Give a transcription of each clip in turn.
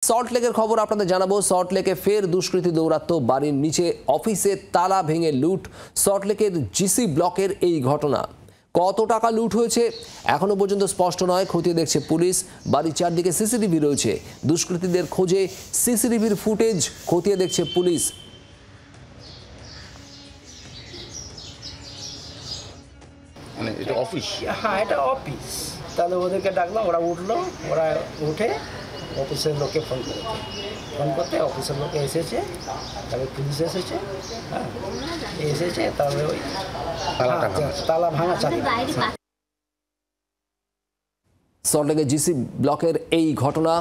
সল্টলেকের খবর আপনাদের জানাবো। সল্টলেকে ফের দুষ্কৃতী দৌরাত্ম্য, বাড়ির নিচে অফিসে তালা ভেঙে লুট। সল্টলেকের জিসি ব্লকের এই ঘটনা। কত টাকা লুট হয়েছে এখনো পর্যন্ত স্পষ্ট নয়, খতিয়ে দেখছে পুলিশ। বাড়ির চারদিকে সিসিটিভি রয়েছে, দুষ্কৃতীদের খোঁজে সিসিটিভির ফুটেজ খতিয়ে দেখছে পুলিশ। মানে এটা অফিস? হ্যাঁ, এটা অফিস। তাহলে ওদেরকে ডাকলাম, ওরা উঠলো, ওরা উঠে অফিসের লোককে ফোন করেছে। ফোন করতে অফিসের লোক এসেছে, তারপরে পুলিশ এসেছে। হ্যাঁ, এসেছে, তারপরে ওই তালা ভাঙা চালু। সল্টলেকের জিসি ব্লকের এই ঘটনা।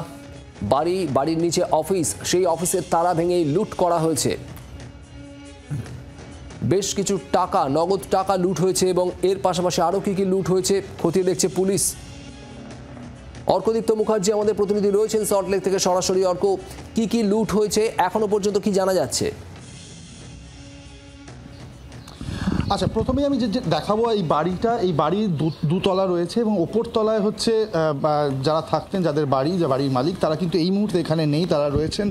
বাড়ির নিচে অফিস, সেই অফিসের তালা ভেঙেই লুট করা হয়েছে। বেশ কিছু টাকা, নগদ টাকা লুট হয়েছে এবং এর পাশাপাশি আরও কি লুট হয়েছে খতিয়ে দেখছে পুলিশ। অর্কদীপ্ত মুখার্জি আমাদের প্রতিনিধি রয়েছেন সল্টলেক থেকে সরাসরি। অর্ক, কি লুট হয়েছে এখনো পর্যন্ত কি জানা যাচ্ছে? আচ্ছা, প্রথমেই আমি যে দেখাবো এই বাড়ির দুতলা রয়েছে এবং ওপর তলায় হচ্ছে যারা থাকতেন, যাদের বাড়ির মালিক, তারা কিন্তু এই মুহূর্তে এখানে নেই, তারা রয়েছেন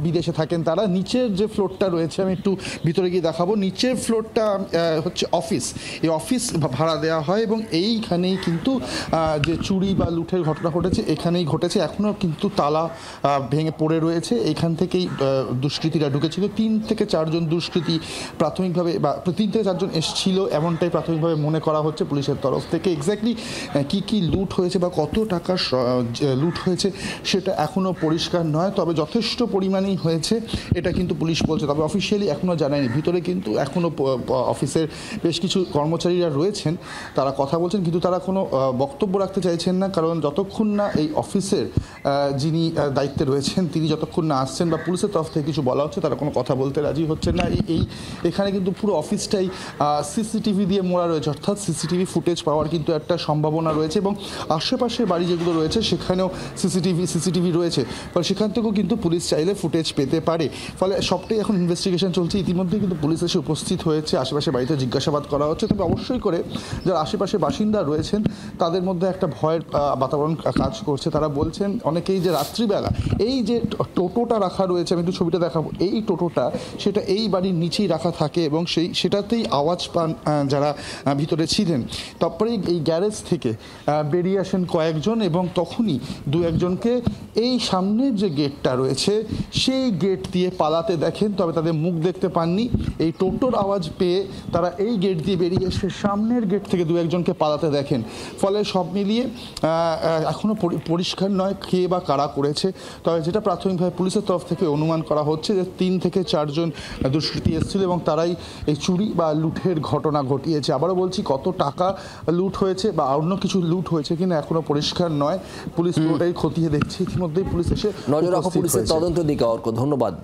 বিদেশে থাকেন তারা। নিচের যে ফ্লোরটা রয়েছে, আমি একটু ভিতরে গিয়ে দেখাবো। নিচের ফ্লোরটা হচ্ছে অফিস। এই অফিস ভাড়া দেওয়া হয় এবং এইখানেই কিন্তু যে চুরি বা লুটের ঘটনা ঘটেছে এখানেই ঘটেছে। এখনও কিন্তু তালা ভেঙে পড়ে রয়েছে। এইখান থেকেই দুষ্কৃতীরা ঢুকেছিল। 3 থেকে 4 জন দুষ্কৃতী প্রাথমিকভাবে, বা 3 থেকে 4 জন এসেছিল এমনটাই প্রাথমিকভাবে মনে করা হচ্ছে পুলিশের তরফ থেকে। এক্স্যাক্টলি কি লুট হয়েছে বা কত টাকা লুট হয়েছে সেটা এখনও পরিষ্কার নয়, তবে যথেষ্ট পরিমাণেই হয়েছে এটা কিন্তু পুলিশ বলছে। তবে অফিসিয়ালি এখনও জানায়নি। ভিতরে কিন্তু এখনও অফিসের বেশ কিছু কর্মচারীরা রয়েছেন, তারা কথা বলছেন, কিন্তু তারা কোনো বক্তব্য রাখতে চাইছেন না। কারণ যতক্ষণ না এই অফিসের যিনি দায়িত্বে রয়েছেন তিনি যতক্ষণ না আসছেন বা পুলিশের তরফ থেকে কিছু বলা হচ্ছে, তারা কোনো কথা বলতে রাজি হচ্ছেন না। এখানে কিন্তু পুরো অফিসটাই সিসিটিভি দিয়ে মোড়া রয়েছে, অর্থাৎ সিসিটিভি ফুটেজ পাওয়ার কিন্তু একটা সম্ভাবনা রয়েছে এবং আশেপাশে বাড়ি যেগুলো রয়েছে সেখানেও সিসিটিভি রয়েছে। ফলে সেখান থেকেও কিন্তু পুলিশ চাইলে ফুটেজ পেতে পারে। ফলে সবটাই এখন ইনভেস্টিগেশন চলছে। ইতিমধ্যে কিন্তু পুলিশ এসে উপস্থিত হয়েছে, আশেপাশে বাড়িতে জিজ্ঞাসাবাদ করা হচ্ছে। তবে অবশ্যই করে যারা আশেপাশে বাসিন্দা রয়েছেন তাদের মধ্যে একটা ভয়ের বাতাবরণ কাজ করছে। তারা বলছেন অনেকেই যে রাত্রিবেলা এই যে টোটোটা রাখা রয়েছে, আমি একটু ছবিটা দেখাবো, এই টোটোটা সেটা এই বাড়ির নিচেই রাখা থাকে এবং সেটাতেই আওয়াজ পান যারা ভিতরে ছিলেন। তারপরেই এই গ্যারেজ থেকে বেরিয়ে আসেন কয়েকজন এবং তখনই 2-1 জনকে এই সামনের যে গেটটা রয়েছে সেই গেট দিয়ে পালাতে দেখেন, তবে তাদের মুখ দেখতে পাননি। এই টোটোর আওয়াজ পেয়ে তারা এই গেট দিয়ে বেরিয়ে এসে সামনের গেট থেকে 2-1 জনকে পালাতে দেখেন। ফলে সব মিলিয়ে এখনও পরিষ্কার নয় কে বা কারা করেছে। তবে যেটা প্রাথমিকভাবে পুলিশের তরফ থেকে অনুমান করা হচ্ছে যে 3 থেকে 4 জন দুষ্কৃতী এসেছিল এবং তারাই এই চুরি বা লুটের ঘটনা ঘটিয়েছে। আবারও বলছি, কত টাকা লুট হয়েছে বা অন্য কিছু লুট হয়েছে কিনা এখনো পরিষ্কার নয়। পুলিশ পুরোটাই খতিয়ে দেখছে। ইতিমধ্যেই পুলিশ এসে নজর রাখা পুলিশের তদন্ত দিকে। অর্ক, ধন্যবাদ।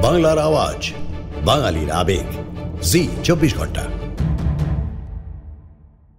বাংলার আওয়াজ, বাঙালির আবেগ, জি 24 ঘন্টা।